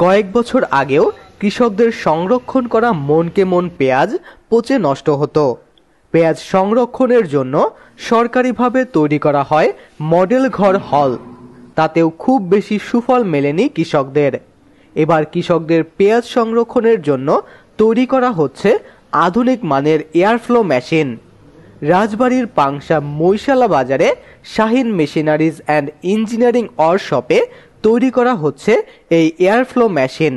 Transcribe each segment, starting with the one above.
কয়েক বছর আগেও কৃষকদের সংরক্ষণ করা মনকে মন পেঁয়াজ পচে নষ্ট হতো। পেঁয়াজ সংরক্ষণের জন্য সরকারিভাবে তৈরি করা হয় মডেল ঘর হল, তাতেও খুব বেশি সুফল মেলেনি কৃষকদের। এবার কৃষকদের পেঁয়াজ সংরক্ষণের জন্য তৈরি করা হচ্ছে আধুনিক মানের এয়ারফ্লো মেশিন। রাজবাড়ীর পাংশা মৈশালা বাজারে শাহিন মেশিনারিজ অ্যান্ড ইঞ্জিনিয়ারিং ওয়ার্কশপে তৈরি করা হচ্ছে এই এয়ারফ্লো মেশিন।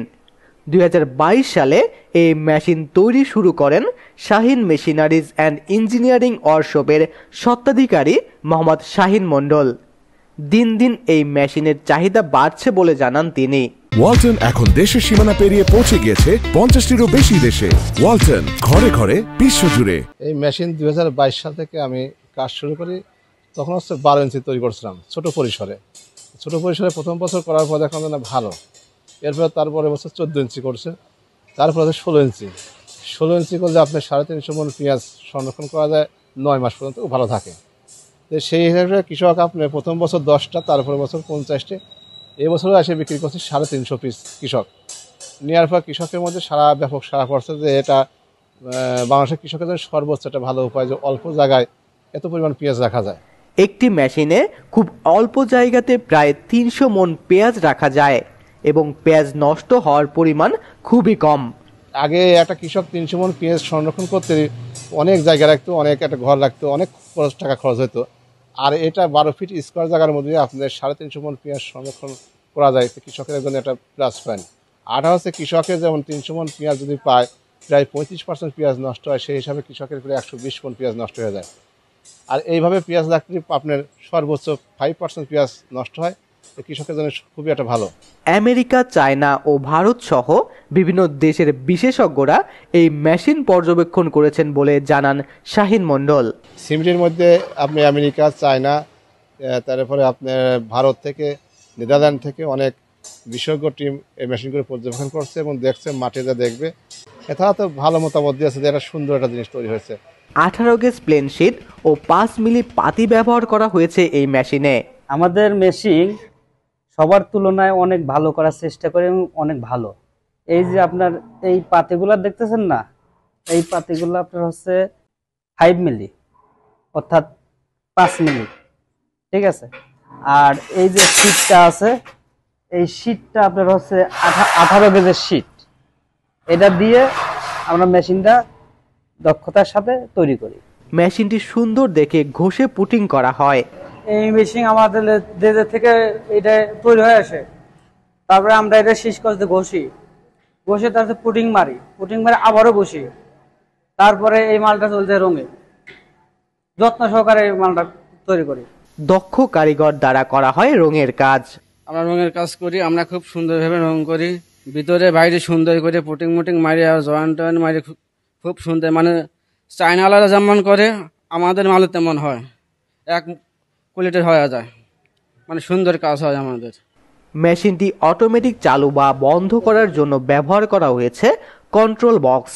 2022 সালে এই মেশিন তৈরি শুরু করেন শাহিন মেশিনারিজ অ্যান্ড ইঞ্জিনিয়ারিং ওয়ার্কশপের স্বত্বাধিকারী মোহাম্মদ শাহিন মণ্ডল। দিন দিন এই মেশিনের চাহিদা বাড়ছে বলে জানান তিনি। ওয়ালটন এখন দেশের সীমানা পেরিয়ে পৌঁছে গিয়েছে 50টিরও বেশি দেশে। ওয়ালটন, ঘরে ঘরে, বিশ্বজুড়ে। এই মেশিন 2022 সাল থেকে আমি কাজ শুরু করি। তখন হচ্ছে 12 ইঞ্চি তৈরি করছিলাম ছোট পরিসরে। প্রথম বছর করার পর দেখলাম না ভালো, এরপর তারপরে বছর 14 ইঞ্চি করছে, তারপরে 16 ইঞ্চি করলে আপনার 350 মণ পেঁয়াজ সংরক্ষণ করা যায় 9 মাস পর্যন্ত, ভালো থাকে। তো সেই হিসাবে কৃষক আপনার প্রথম বছর 10টা, তারপরে বছর 50টি, এই বছরও এসে বিক্রি করছে 350 পিস। কৃষক নেওয়ার পর কৃষকের মধ্যে ব্যাপক সাড়া পড়ছে যে এটা বাংলাদেশের কৃষকের জন্য সর্বোচ্চ একটা ভালো উপায়, যে অল্প জায়গায় এত পরিমাণ পেঁয়াজ রাখা যায়। একটি মেশিনে খুব অল্প জায়গাতে প্রায় 300 মণ পেঁয়াজ রাখা যায় এবং পেঁয়াজ নষ্ট হওয়ার পরিমাণ খুবই কম। আগে একটা কৃষক 300 মণ পেঁয়াজ সংরক্ষণ করতে অনেক জায়গা রাখতো, অনেক একটা ঘর রাখতো, অনেক টাকা খরচ হতো। আর এটা 12 ফিট স্কোয়ার জায়গার মধ্যে আপনাদের 350 মণ পেঁয়াজ সংরক্ষণ করা যায়, কৃষকের জন্য একটা প্লাস পয়েন্ট। আটা হচ্ছে কৃষকের যেমন 300 মণ পেঁয়াজ যদি পায়, প্রায় 35% পেঁয়াজ নষ্ট হয়, সেই হিসাবে কৃষকের প্রায় 120 মণ পেঁয়াজ নষ্ট হয়ে যায়। আর এইভাবে পেঁয়াজ রাখতে আপনার সর্বোচ্চ 5% পেঁয়াজ নষ্ট হয়, কৃষকের জন্য খুবই একটা ভালো। আমেরিকা, চায়না ও ভারত সহ বিভিন্ন দেশের বিশেষজ্ঞরা এই মেশিন পর্যবেক্ষণ করেছেন বলে জানান শাহিন মণ্ডল। সিমটির মধ্যে আপনি আমেরিকা, চায়না, তারপরে আপনার ভারত থেকে, নেদারল্যান্ড থেকে অনেক বিশেষজ্ঞ টিম এই মেশিনগুলো পর্যবেক্ষণ করছে এবং দেখছে, মাঠে যা দেখবে। এছাড়া তো ভালো মতামত দিয়েছে যে এটা সুন্দর একটা জিনিস তৈরি হয়েছে। 18 গেজ প্লেন শিট ও 5 মিলি পাতি ব্যবহার করা হয়েছে এই মেশিনে। আমাদের মেশিন সবার তুলনায় অনেক ভালো করার চেষ্টা করে এবং অনেক ভালো। এই যে আপনার এই পাতিগুলা দেখতেছেন না, এই পাতিগুলো আপনার হচ্ছে 5 মিলি অর্থাৎ 5 মিলি, ঠিক আছে। আর এই যে শীটটা আছে, এই শীটটা আপনার হচ্ছে 18 গেজের শীট। এটা দিয়ে আমরা মেশিনটা দক্ষতার সাথে তৈরি করি। মেশিনটি সুন্দর দেখে ঘষে পুটিং করা হয়। এই মেশিন আমাদের দেশে থেকে এটা তৈরি হয়ে আসে, তারপরে আমরা এটা শেষ করতে ঘষে তারপরে পুটিং মারি আবারও ঘষি, তারপরে এই মালটা চলছে রঙে, যত্ন সহকারে এই মালটা তৈরি করি। দক্ষ কারিগর দ্বারা করা হয় রঙের কাজ। আমরা রঙের কাজ করি, আমরা খুব সুন্দরভাবে রং করি, ভিতরে বাইরে সুন্দর করে পুটিং মারি আর জয়েন্ট মারি খুব সুন্দর। মানে চায়নাওয়ালারা যেমন করে আমাদের মালও তেমন হয়, এক কোয়ালিটির হয়ে যায়, মানে সুন্দর কাজ হয় আমাদের। মেশিনটি অটোমেটিক চালু বা বন্ধ করার জন্য ব্যবহার করা হয়েছে কন্ট্রোল বক্স।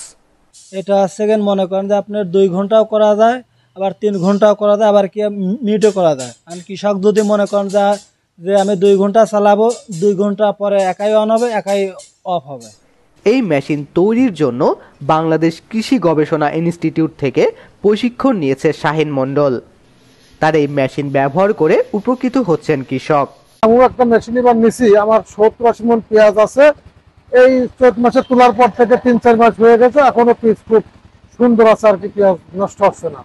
এটা সেকেন্ড মনে করেন যে আপনার 2 ঘন্টাও করা যায়, আবার 3 ঘন্টাও করা যায়, আবার কি মিনিটও করা যায়। আর কৃষক যদি মনে করেন যে আমি 2 ঘন্টা চালাবো, 2 ঘন্টা পরে একাই অন হবে, একাই অফ হবে। এই মেশিন তৈরির জন্য বাংলাদেশ কৃষি গবেষণা ইনস্টিটিউট থেকে প্রশিক্ষণ নিয়েছে শাহিন মণ্ডল। তার এই মেশিন ব্যবহার করে উপকৃত হচ্ছেন কৃষক। আমি একটা মেশিন এবার নিছি, আমার 70-80 মণ পেঁয়াজ আছে। এই 4 মাসে তোলার পর থেকে 3-4 মাস হয়ে গেছে, এখনো পিস খুব সুন্দর আছে, আর কি পেঁয়াজ নষ্ট হচ্ছে না।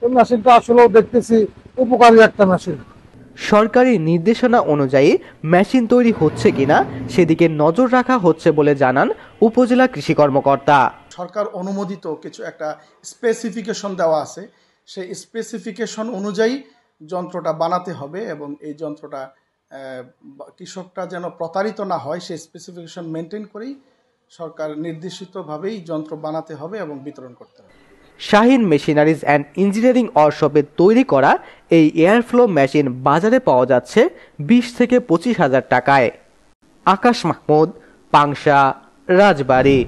এই মেশিনটা আসলেও দেখতেছি উপকারী একটা মেশিন। সরকারি নির্দেশনা অনুযায়ী মেশিন তৈরি হচ্ছে কিনা সেদিকে নজর রাখা হচ্ছে বলে জানান উপজেলা কৃষি কর্মকর্তা। সরকার অনুমোদিত কিছু একটা স্পেসিফিকেশন দেওয়া আছে, সেই স্পেসিফিকেশন অনুযায়ী যন্ত্রটা বানাতে হবে এবং এই যন্ত্রটা কৃষকটা যেন প্রতারিত না হয়, সেই স্পেসিফিকেশন মেনটেন করেই সরকার নির্দেশিতভাবেই যন্ত্র বানাতে হবে এবং বিতরণ করতে হবে। শাহিন মেশিনারিজ অ্যান্ড ইঞ্জিনিয়ারিং ওয়ার্কশপে তৈরি করা এই এয়ারফ্লো মেশিন বাজারে পাওয়া যাচ্ছে 20 থেকে 25 হাজার টাকায়। আকাশ মাহমুদ, পাংশা, রাজবাড়ী।